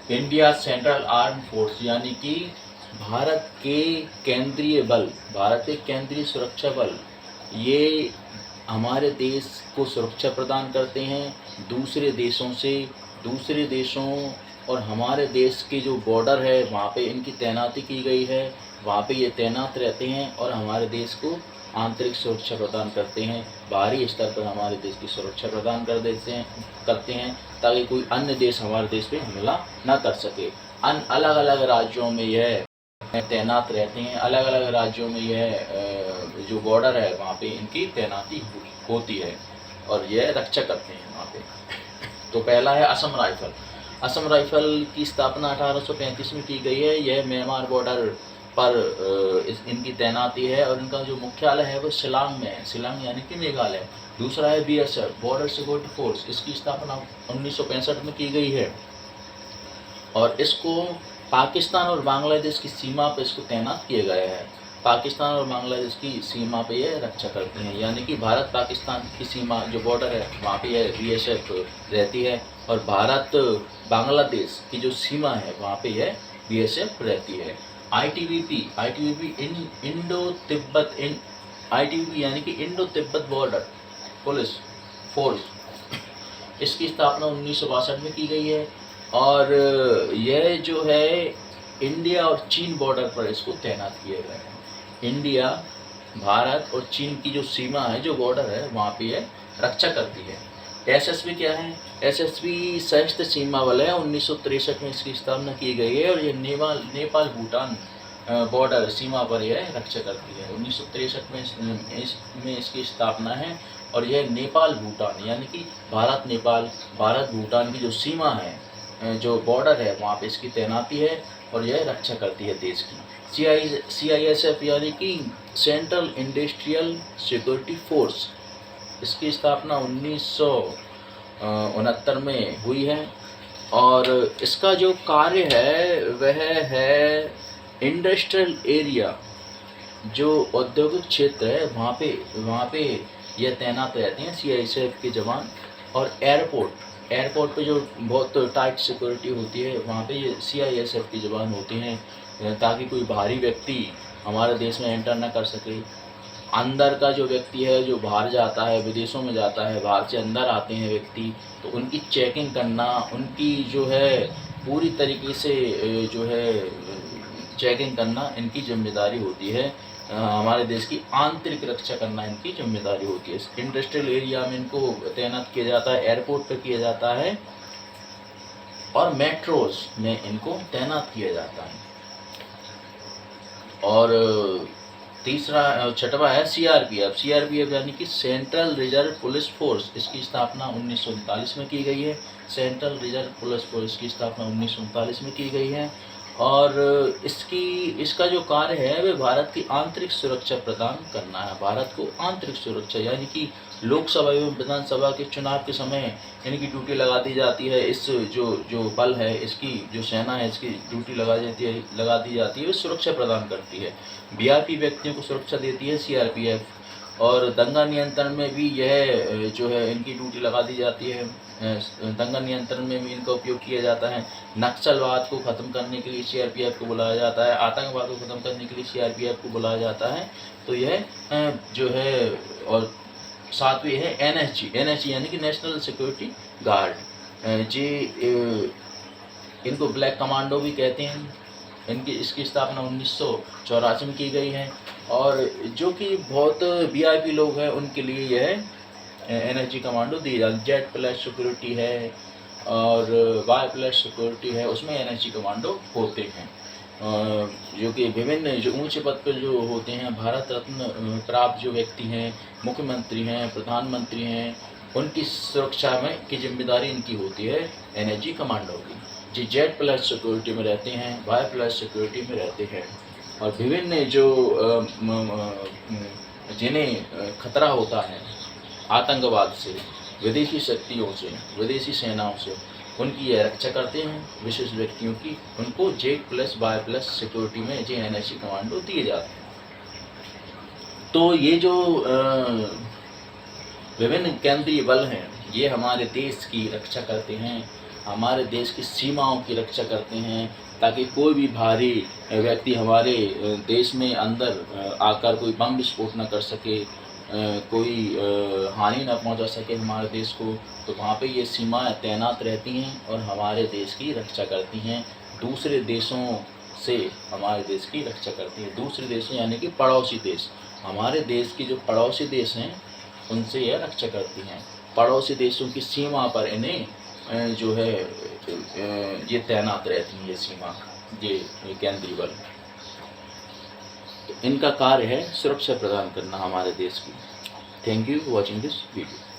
India central arm force यानी कि भारत के केंद्रीय बल, भारत के केंद्रीय सुरक्षा बल, ये हमारे देश को सुरक्षा प्रदान करते हैं दूसरे देशों से। दूसरे देशों और हमारे देश के जो बॉर्डर है वहाँ पे इनकी तैनाती की गई है, वहाँ पे ये तैनात रहते हैं और हमारे देश को आंतरिक सुरक्षा प्रदान करते हैं, बाहरी स्तर पर हमारे देश की सुरक्षा प्रदान करते हैं ताकि कोई अन्य देश हमारे देश पे हमला ना कर सके। अलग अलग राज्यों में यह तैनात रहते हैं, अलग अलग राज्यों में यह जो बॉर्डर है वहाँ पे इनकी तैनाती होती है और यह रक्षा करते हैं वहाँ पे। तो पहला है असम राइफल। असम राइफल की स्थापना 1835 में की गई है। यह म्यांमार बॉर्डर पर इनकी तैनाती है और इनका जो मुख्यालय है वो शिलांग में है, शिलांग यानी कि मेघालय। दूसरा है BSF बॉर्डर सिक्योरिटी फोर्स। इसकी स्थापना 1965 में की गई है और इसको पाकिस्तान और बांग्लादेश की सीमा पर इसको तैनात किया गया है। पाकिस्तान और बांग्लादेश की सीमा पे ये रक्षा करते हैं, यानी कि भारत पाकिस्तान की सीमा जो बॉर्डर है वहाँ पे यह BSF रहती है और भारत बांग्लादेश की जो सीमा है वहाँ पे यह BSF रहती है। ITBP यानी कि Indo Tibet border police force. इसकी स्थापना 1962 में की गई है और यह जो है इंडिया और चीन बॉर्डर पर इसको तैनात किया गया है। इंडिया, भारत और चीन की जो सीमा है, जो बॉर्डर है, वहाँ पे यह रक्षा करती है। SSB क्या है? SSB सशस्त्र सीमा बल है। 1963 में इसकी स्थापना की गई है और ये नेपाल भूटान बॉर्डर सीमा पर यह रक्षा करती है। 1963 में इसकी स्थापना है और यह नेपाल भूटान यानी कि भारत भूटान की जो सीमा है, जो बॉर्डर है, वहाँ पे इसकी तैनाती है और यह रक्षा करती है देश की। CISF यानी कि सेंट्रल इंडस्ट्रियल सिक्योरिटी फोर्स। इसकी स्थापना 1969 में हुई है और इसका जो कार्य है वह है इंडस्ट्रियल एरिया, जो औद्योगिक क्षेत्र है वहाँ पे यह तैनात रहते हैं CISF के जवान। और एयरपोर्ट पे जो बहुत टाइट सिक्योरिटी होती है वहाँ पे ये CISF के जवान होते हैं ताकि कोई बाहरी व्यक्ति हमारे देश में एंटर ना कर सके। अंदर का जो व्यक्ति है जो बाहर जाता है, विदेशों में जाता है, बाहर से अंदर आते हैं व्यक्ति, तो उनकी चेकिंग करना, उनकी जो है पूरी तरीके से जो है चेकिंग करना इनकी जिम्मेदारी होती है। हमारे देश की आंतरिक रक्षा करना इनकी जिम्मेदारी होती है। इंडस्ट्रियल एरिया में इनको तैनात किया जाता है, एयरपोर्ट पर किया जाता है और मेट्रोज में इनको तैनात किया जाता है। और छठवा है CRPF यानी कि सेंट्रल रिजर्व पुलिस फोर्स। इसकी स्थापना 1939 में की गई है। सेंट्रल रिजर्व पुलिस फोर्स की स्थापना 1939 में की गई है और इसका जो कार्य है वह भारत की आंतरिक सुरक्षा प्रदान करना है। भारत को आंतरिक सुरक्षा यानी कि लोकसभा एवं विधानसभा के चुनाव के समय इनकी ड्यूटी लगा दी जाती है। इस जो बल है, इसकी जो सेना है, इसकी ड्यूटी लगा दी जाती है, वो सुरक्षा प्रदान करती है। VIP व्यक्तियों को सुरक्षा देती है CRPF। और दंगा नियंत्रण में भी यह जो है इनकी ड्यूटी लगा दी जाती है। दंगा नियंत्रण में भी इनका उपयोग किया जाता है। नक्सलवाद को ख़त्म करने के लिए CRPF को बुलाया जाता है। आतंकवाद को ख़त्म करने के लिए CRPF को बुलाया जाता है। तो यह जो है, और सातवीं है NSG यानी कि नेशनल सिक्योरिटी गार्ड। इनको ब्लैक कमांडो भी कहते हैं। इसकी स्थापना 1984 में की गई है और जो कि बहुत VIP लोग हैं उनके लिए यह NSG कमांडो दी जाती है। Z+ सिक्योरिटी है और Y+ सिक्योरिटी है, उसमें NSG कमांडो होते हैं जो कि विभिन्न जो ऊंचे पद पर जो होते हैं, भारत रत्न प्राप्त जो व्यक्ति हैं, मुख्यमंत्री हैं, प्रधानमंत्री हैं, उनकी सुरक्षा में की जिम्मेदारी इनकी होती है NSG कमांडो की। जी Z+ सिक्योरिटी में रहते हैं, Y+ सिक्योरिटी में रहते हैं और विभिन्न जो जिन्हें खतरा होता है आतंकवाद से, विदेशी शक्तियों से, विदेशी सेनाओं से, उनकी यह रक्षा करते हैं विशेष व्यक्तियों की। उनको Z+ Y+ सिक्योरिटी में NSG कमांडो दिए जाते हैं। तो ये जो विभिन्न केंद्रीय बल हैं ये हमारे देश की रक्षा करते हैं हमारे देश की सीमाओं की रक्षा करते हैं, ताकि कोई भी बाहरी व्यक्ति हमारे देश में अंदर आकर कोई बम विस्फोट न कर सके, कोई हानि न पहुंचा सके हमारे देश को। तो वहाँ पे ये सीमाएं तैनात रहती हैं और हमारे देश की रक्षा करती हैं। दूसरे देशों से हमारे देश की रक्षा करती है। दूसरे देशों यानी कि पड़ोसी देश, हमारे देश की जो पड़ोसी देश हैं उनसे यह रक्षा करती हैं। पड़ोसी देशों की सीमा पर इन्हें जो है ये तैनात रहती हैं, ये सीमा, ये केंद्रीय बल। तो इनका कार्य है सुरक्षा प्रदान करना हमारे देश की। Thank you for watching this video.